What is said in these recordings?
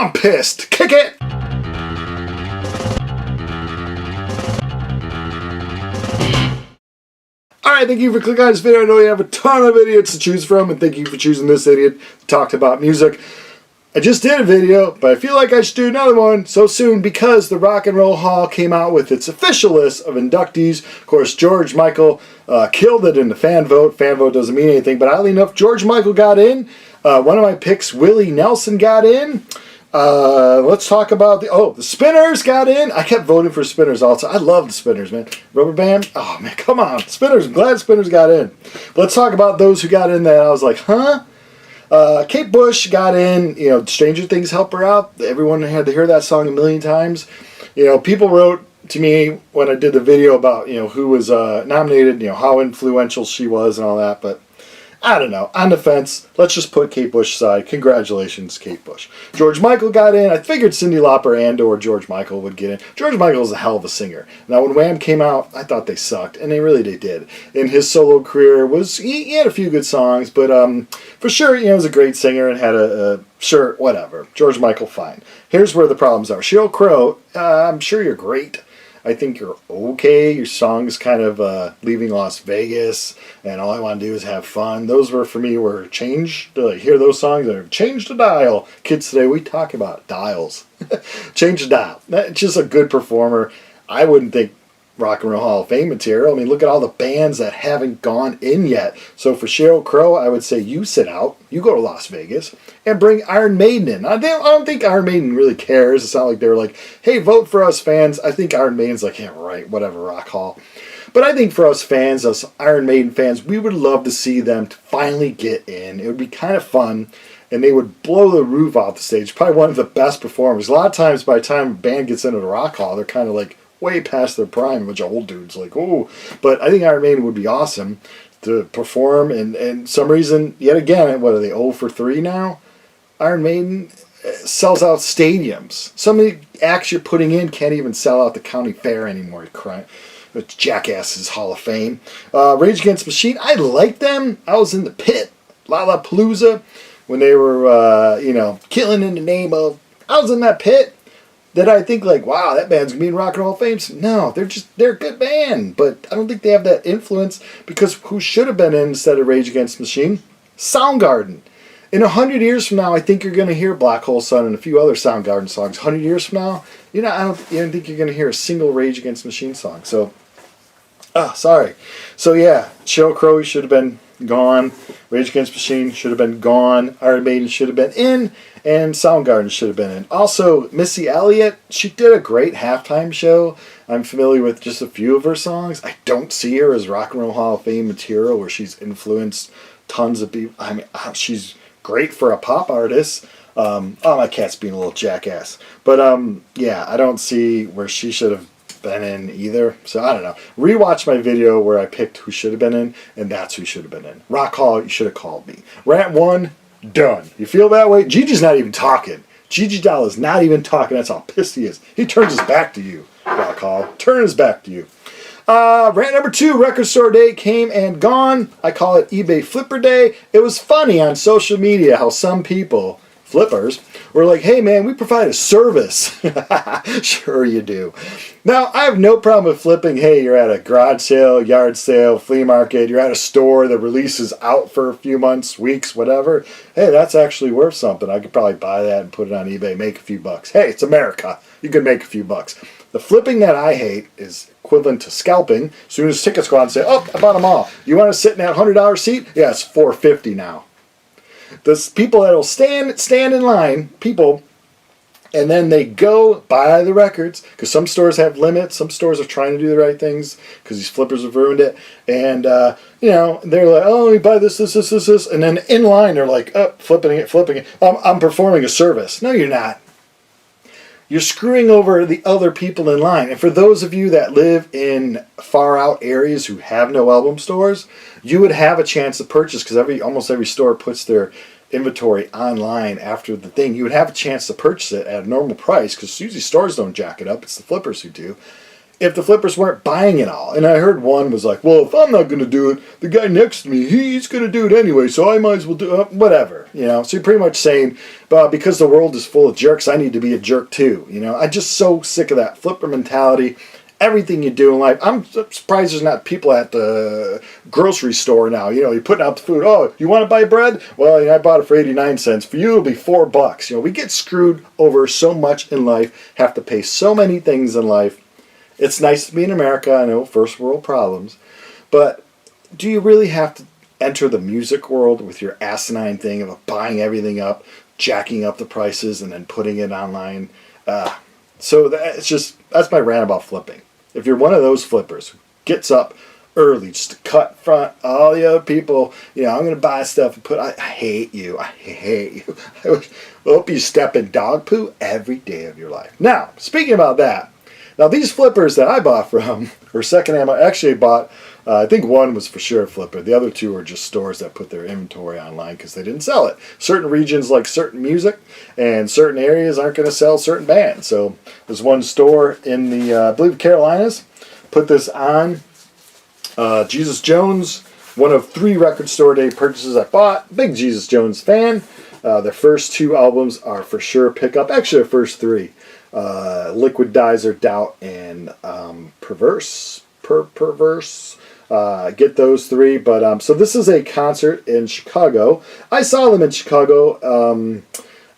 I'm pissed. Kick it! Alright, thank you for clicking on this video. I know you have a ton of idiots to choose from, and thank you for choosing this idiot to talk about music. I just did a video, but I feel like I should do another one so soon because the Rock and Roll Hall came out with its official list of inductees. Of course, George Michael killed it in the fan vote. Fan vote doesn't mean anything, but oddly enough, George Michael got in. One of my picks, Willie Nelson, got in. Let's talk about the Spinners got in. I kept voting for Spinners also. I love the Spinners, man. Rubber Band. Oh man, come on, Spinners. I'm glad Spinners got in. But let's talk about those who got in that I was like, huh? Kate Bush got in. You know, Stranger Things help her out. Everyone had to hear that song a million times. You know, people wrote to me when I did the video about, you know, who was nominated, you know, how influential she was and all that, but I don't know. On the fence, let's just put Kate Bush aside. Congratulations, Kate Bush. George Michael got in. I figured Cyndi Lauper and or George Michael would get in. George Michael is a hell of a singer. Now, when Wham came out, I thought they sucked, and they did. In his solo career, he had a few good songs, but for sure, you know, he was a great singer and had sure, whatever. George Michael, fine. Here's where the problems are. Sheryl Crow, I'm sure you're great. I think you're okay. Your song's kind of leaving Las Vegas, and all I want to do is have fun. Those were, for me, were change. To hear those songs, they're change the dial. Kids today, we talk about dials. Change the dial. That's just a good performer. I wouldn't think Rock and Roll Hall of Fame material. I mean, look at all the bands that haven't gone in yet. So for Sheryl Crow, I would say you sit out, you go to Las Vegas, and bring Iron Maiden in. I don't think Iron Maiden really cares. It's not like they're like, hey, vote for us fans. I think Iron Maiden's like, yeah, right, whatever, Rock Hall. But I think for us fans, us Iron Maiden fans, we would love to see them to finally get in. It would be kind of fun, and they would blow the roof off the stage. Probably one of the best performers. A lot of times, by the time a band gets into the Rock Hall, they're kind of like way past their prime, a bunch of old dudes like, oh. But I think Iron Maiden would be awesome to perform, and some reason, yet again, what are they, 0 for 3 now? Iron Maiden sells out stadiums. Some of the acts you're putting in can't even sell out the county fair anymore. It's Jackass's Hall of Fame. Rage Against the Machine, I like them. I was in the pit, Lollapalooza, when they were, you know, killing in the name of, I was in that pit. Did I think like, wow, that band's going to be in Rock and Roll Fame? No, they're a good band, but I don't think they have that influence because who should have been in instead of Rage Against the Machine? Soundgarden. In 100 years from now, I think you're going to hear Black Hole Sun and a few other Soundgarden songs. 100 years from now, you know, I don't think you're going to hear a single Rage Against the Machine song. So, sorry. So yeah, Sheryl Crow should have been gone. Rage Against the Machine should have been gone. Iron Maiden should have been in. And Soundgarden should have been in. Also, Missy Elliott, she did a great halftime show. I'm familiar with just a few of her songs. I don't see her as Rock and Roll Hall of Fame material where she's influenced tons of people. I mean, she's great for a pop artist. My cat's being a little jackass. But, yeah, I don't see where she should have been in either. So, I don't know. Rewatch my video where I picked who should have been in, and that's who should have been in. Rock Hall, you should have called me. Rant 1. Done. You feel that way? Gigi's not even talking. Gigi Doll is not even talking. That's how pissed he is. He turns his back to you, Rock Hall. Turn his back to you. Rant number 2, Record Store Day came and gone. I call it eBay Flipper Day. It was funny on social media how some people, flippers, were like, hey man, we provide a service. Sure you do. Now, I have no problem with flipping. Hey, you're at a garage sale, yard sale, flea market, you're at a store that releases out for a few months, weeks, whatever. Hey, that's actually worth something. I could probably buy that and put it on eBay, make a few bucks. Hey, it's America. You can make a few bucks. The flipping that I hate is equivalent to scalping. As soon as tickets go out and say, oh, I bought them all. You want to sit in that $100 seat? Yeah, it's $450 now. There's people that will stand in line, people, and then they go buy the records, because some stores have limits, some stores are trying to do the right things, because these flippers have ruined it, and, you know, they're like, oh, let me buy this, and then in line they're like, oh, flipping it, I'm performing a service. No, you're not. You're screwing over the other people in line. And for those of you that live in far out areas who have no album stores, you would have a chance to purchase, because almost every store puts their inventory online after the thing. You would have a chance to purchase it at a normal price, because usually stores don't jack it up. It's the flippers who do. if the flippers weren't buying it all. And I heard one was like, well, if I'm not going to do it, the guy next to me, he's going to do it anyway, so I might as well do it. Whatever, you know. So you're pretty much saying, because the world is full of jerks, I need to be a jerk too, you know. I'm just so sick of that flipper mentality. Everything you do in life. I'm surprised there's not people at the grocery store now. You know, you're putting out the food. Oh, you want to buy bread? Well, you know, I bought it for 89 cents. For you, it'll be $4. You know, we get screwed over so much in life, have to pay so many things in life. It's nice to be in America. I know, first world problems. But do you really have to enter the music world with your asinine thing of buying everything up, jacking up the prices, and then putting it online? So that's my rant about flipping. If you're one of those flippers who gets up early just to cut front all the other people, you know, I'm going to buy stuff and I hate you. I hate you. I hope you step in dog poo every day of your life. Now, speaking about that, now these flippers that I bought from, or secondhand, I actually bought, I think one was for sure a flipper. The other two are just stores that put their inventory online because they didn't sell it. Certain regions like certain music, and certain areas aren't going to sell certain bands. So there's one store in the, I believe, Carolinas, put this on. Jesus Jones, one of 3 record store day purchases I bought. Big Jesus Jones fan. Their first 2 albums are for sure pick up. Actually, their first 3. Liquidizer, Doubt, and Perverse. Get those 3. But so this is a concert in Chicago. I saw them in Chicago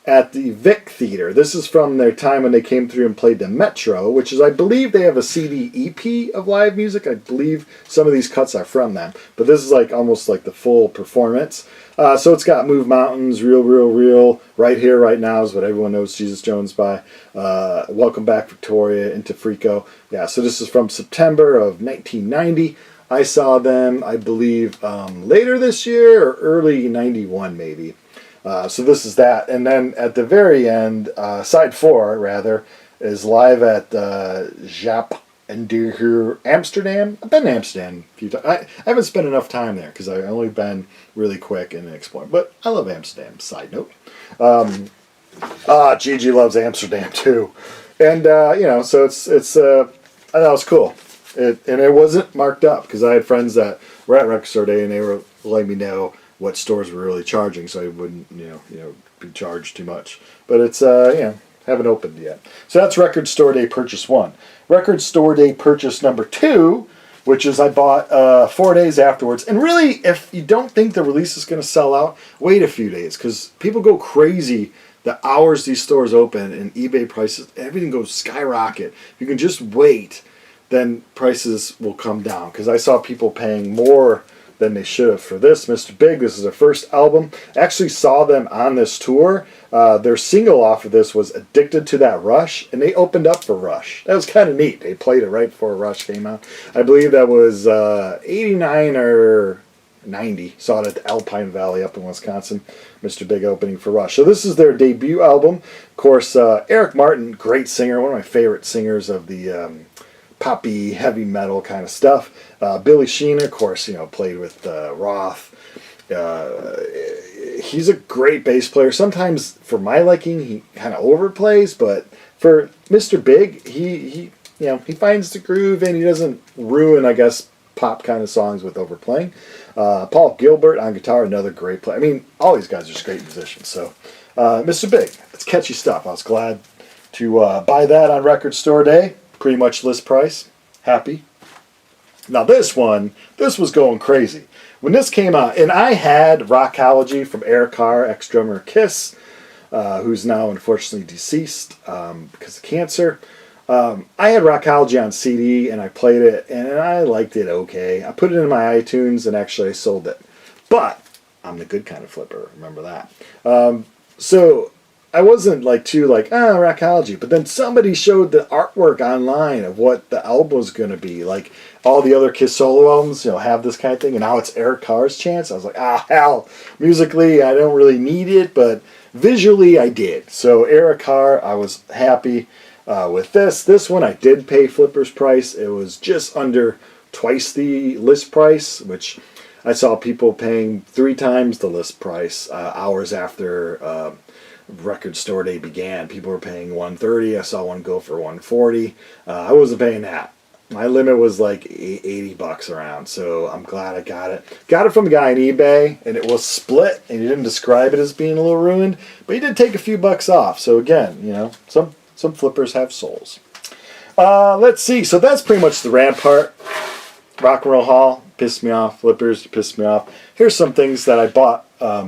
at the Vic Theater. This is from their time when they came through and played the Metro, which is, I believe, they have a CD EP of live music. I believe some of these cuts are from them. But this is like almost like the full performance. So it's got Move Mountains, Real, Real, Real, Right Here, Right Now is what everyone knows Jesus Jones by. Welcome Back Victoria, Into Frico. Yeah, so this is from September of 1990. I saw them, I believe, later this year or early 91 maybe. So this is that. And then at the very end, side 4 rather, is live at Jap and Amsterdam. I've been to Amsterdam a few times. I haven't spent enough time there because I've only been really quick and exploring. But I love Amsterdam, side note. Gigi loves Amsterdam too. And, you know, so it's I thought it was cool. And it wasn't marked up because I had friends that were at Record Store Day and they were letting me know what stores were really charging, so I wouldn't, you know, be charged too much. But it's, you know, haven't opened yet. So that's Record Store Day Purchase 1. Record Store Day Purchase number 2, which is I bought 4 days afterwards. And really, if you don't think the release is going to sell out, wait a few days, because people go crazy the hours these stores open and eBay prices, everything goes skyrocket. If you can just wait, then prices will come down. Because I saw people paying more than they should have for this. Mr. Big, this is their first album. Actually saw them on this tour. Their single off of this was Addicted to That Rush, and they opened up for Rush. That was kind of neat. They played it right before Rush came out. I believe that was 89 or 90. Saw it at the Alpine Valley up in Wisconsin. Mr. Big opening for Rush. So this is their debut album. Of course, Eric Martin, great singer, one of my favorite singers of the poppy, heavy metal kind of stuff. Billy Sheehan, of course, you know, played with Roth. He's a great bass player. Sometimes, for my liking, he kind of overplays, but for Mr. Big, he you know, he finds the groove and he doesn't ruin, I guess, pop kind of songs with overplaying. Paul Gilbert on guitar, another great player. I mean, all these guys are just great musicians. So, Mr. Big, it's catchy stuff. I was glad to buy that on Record Store Day. Pretty much list price. Happy. Now this one, this was going crazy. When this came out, and I had Rockology from Eric Carr, ex-drummer of Kiss, who's now unfortunately deceased because of cancer. I had Rockology on CD, and I played it, and I liked it okay. I put it in my iTunes, and actually I sold it. But I'm the good kind of flipper, remember that. So I wasn't Rockology, but then somebody showed the artwork online of what the album was going to be. Like all the other Kiss solo albums, you know, have this kind of thing, and now it's Eric Carr's chance. I was like, hell, musically I don't really need it, but visually I did. So Eric Carr, I was happy with this. This one I did pay Flipper's price. It was just under twice the list price, which I saw people paying 3 times the list price hours after Record Store Day began. People were paying $130. I saw one go for $140. I wasn't paying that. My limit was like 80 bucks around, so I'm glad I got it. Got it from a guy on eBay, and it was split, and he didn't describe it as being a little ruined, but he did take a few bucks off. So again, you know, some flippers have souls. Let's see. So that's pretty much the rant part. Rock and Roll Hall pissed me off. Flippers pissed me off. Here's some things that I bought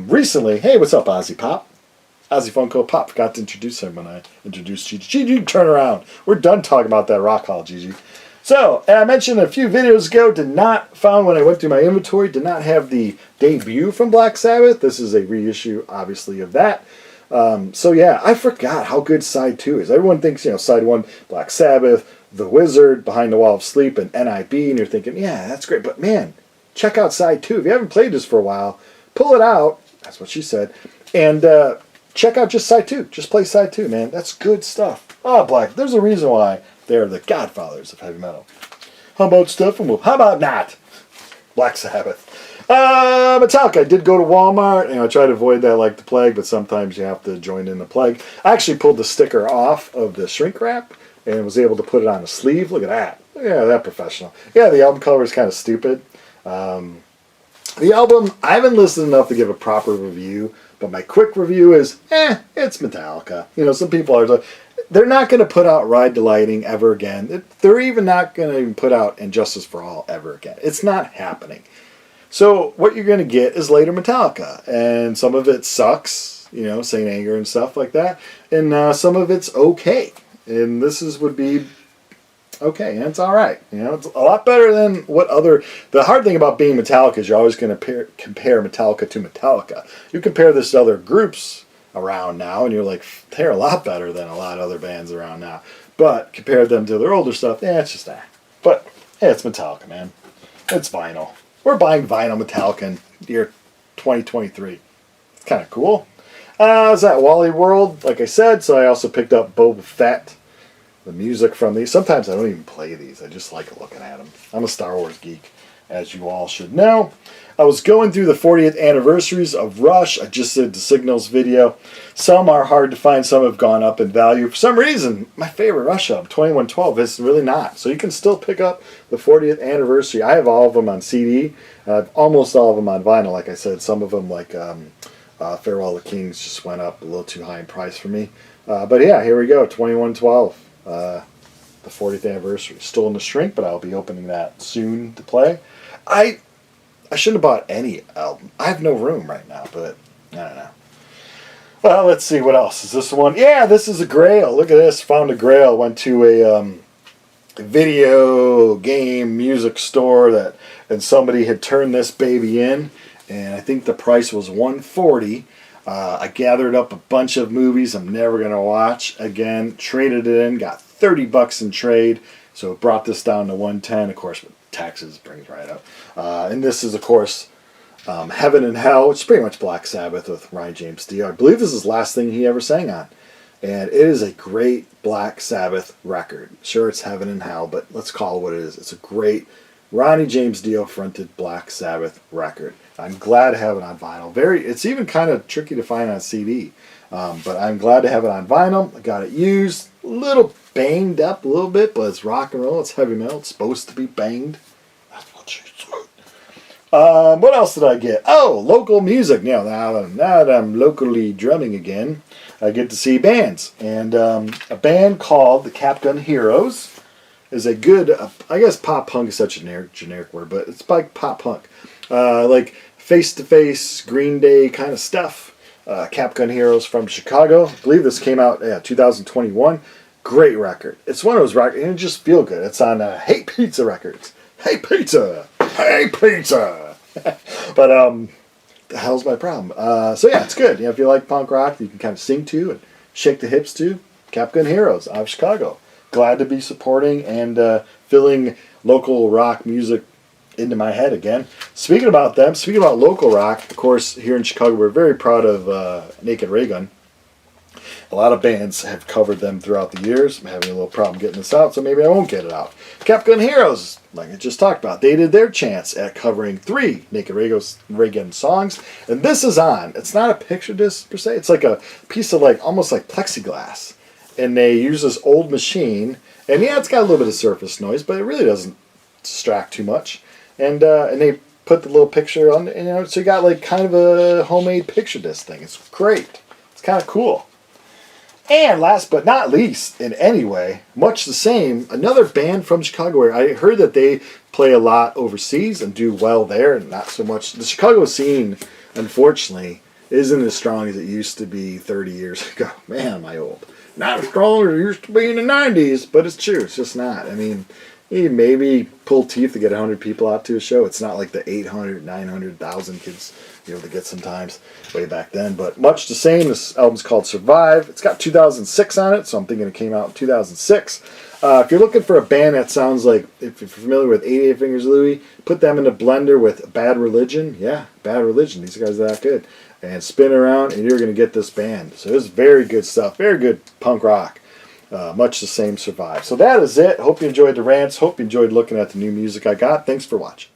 recently. Hey, what's up, Ozzy Pop? Ozzy Funko Pop. Forgot to introduce him when I introduced Gigi. Gigi, turn around. We're done talking about that Rock Hall, Gigi. So, I mentioned a few videos ago, did not found when I went through my inventory, did not have the debut from Black Sabbath. This is a reissue, obviously, of that. So yeah, I forgot how good side 2 is. Everyone thinks, you know, side 1, Black Sabbath, The Wizard, Behind the Wall of Sleep, and NIB, and you're thinking, yeah, that's great. But man, check out side 2. If you haven't played this for a while, pull it out, that's what she said, and check out just side 2. Just play side 2, man. That's good stuff. Oh, Black, there's a reason why they're the godfathers of heavy metal. How about Steppenwolf? How about not? Black Sabbath. Metallica. I did go to Walmart, and I try to avoid that like the plague, but sometimes you have to join in the plague. I actually pulled the sticker off of the shrink wrap and was able to put it on a sleeve. Look at that. Yeah, that professional. Yeah, the album cover is kind of stupid. The album, I haven't listened enough to give a proper review, but my quick review is, it's Metallica. You know, some people are like, they're not going to put out Ride to Lightning ever again. They're even not going to even put out Injustice for All ever again. It's not happening. So what you're going to get is later Metallica. And some of it sucks, you know, Saint Anger and stuff like that. And some of it's okay. And would be okay. And it's all right. You know, it's a lot better than what other... The hard thing about being Metallica is you're always going to compare Metallica to Metallica. You compare this to other groups around now, and you're like, they're a lot better than a lot of other bands around now. But compare them to their older stuff, it's just that. But hey, it's Metallica, man. It's vinyl. We're buying vinyl Metallica in year 2023. It's kind of cool. I was at Wally World, like I said, so I also picked up Boba Fett. The music from these. Sometimes I don't even play these. I just like looking at them. I'm a Star Wars geek, as you all should know. I was going through the 40th anniversaries of Rush. I just did the Signals video. Some are hard to find. Some have gone up in value. For some reason, my favorite Rush album, 2112, is really not. So you can still pick up the 40th anniversary. I have all of them on CD. Almost all of them on vinyl, like I said. Some of them, like Farewell to Kings, just went up a little too high in price for me. But yeah, here we go, 2112. The 40th anniversary. Still in the shrink, but I'll be opening that soon to play. I shouldn't have bought any album. I have no room right now, but I don't know. Well, let's see. What else? Is this one? Yeah, this is a Grail. Look at this. Found a Grail. Went to a video game music store and somebody had turned this baby in, and I think the price was $140. I gathered up a bunch of movies I'm never going to watch again. Traded it in. Got 30 bucks in trade. So it brought this down to $110. Of course, taxes brings right up. And this is, of course, Heaven and Hell, which is pretty much Black Sabbath with Ryan James Dio. I believe this is the last thing he ever sang on. And it is a great Black Sabbath record. Sure, it's Heaven and Hell, but let's call it what it is. It's a great Ronnie James Dio fronted Black Sabbath record. I'm glad to have it on vinyl. It's even kind of tricky to find on CD. But I'm glad to have it on vinyl. I got it used. A little banged up a little bit, but it's rock and roll. It's heavy metal. It's supposed to be banged. That's what she said. What else did I get? Oh, local music. Now that I'm locally drumming again, I get to see bands. And a band called the Capgun Heroes is a good, I guess pop punk is such a generic word, but it's like pop punk. Like face-to-face, Green Day kind of stuff. Capgun Heroes from Chicago. I believe this came out 2021. Great record. It's one of those records, and it just feel good. It's on Hey Pizza Records. Hey Pizza! Hey Pizza! But, the hell's my problem? So yeah, it's good. You know, if you like punk rock, you can kind of sing to and shake the hips to. Capgun Heroes out of Chicago. Glad to be supporting and filling local rock music into my head again. Speaking about local rock, of course, here in Chicago, we're very proud of Naked Ray Gun. A lot of bands have covered them throughout the years. I'm having a little problem getting this out, so maybe I won't get it out. Capgun Heroes, like I just talked about, they did their chance at covering 3 Naked Ray Gun songs, and this is on. It's not a picture disc per se. It's like a piece of almost like plexiglass. and they use this old machine, and yeah, it's got a little bit of surface noise, but it really doesn't distract too much. And they put the little picture on, you know, so you got like kind of a homemade picture disc thing. It's great. It's kind of cool. And last but not least, in any way, much the same, another band from Chicago where I heard that they play a lot overseas and do well there, and not so much. The Chicago scene, unfortunately, isn't as strong as it used to be 30 years ago. Man, am I old. Not as strong as it used to be in the 90s, but it's true. It's just not. I mean, you maybe pull teeth to get 100 people out to a show. It's not like the 800, 900,000 kids you know to get sometimes way back then. But much the same. This album's called Survive. It's got 2006 on it, so I'm thinking it came out in 2006. If you're looking for a band that sounds like, if you're familiar with 88 Fingers Louie, put them in a blender with Bad Religion. Yeah, Bad Religion. These guys are that good. And spin around, and you're going to get this band. So it's very good stuff. Very good punk rock. Much the same Survive. So that is it. Hope you enjoyed the rants. Hope you enjoyed looking at the new music I got. Thanks for watching.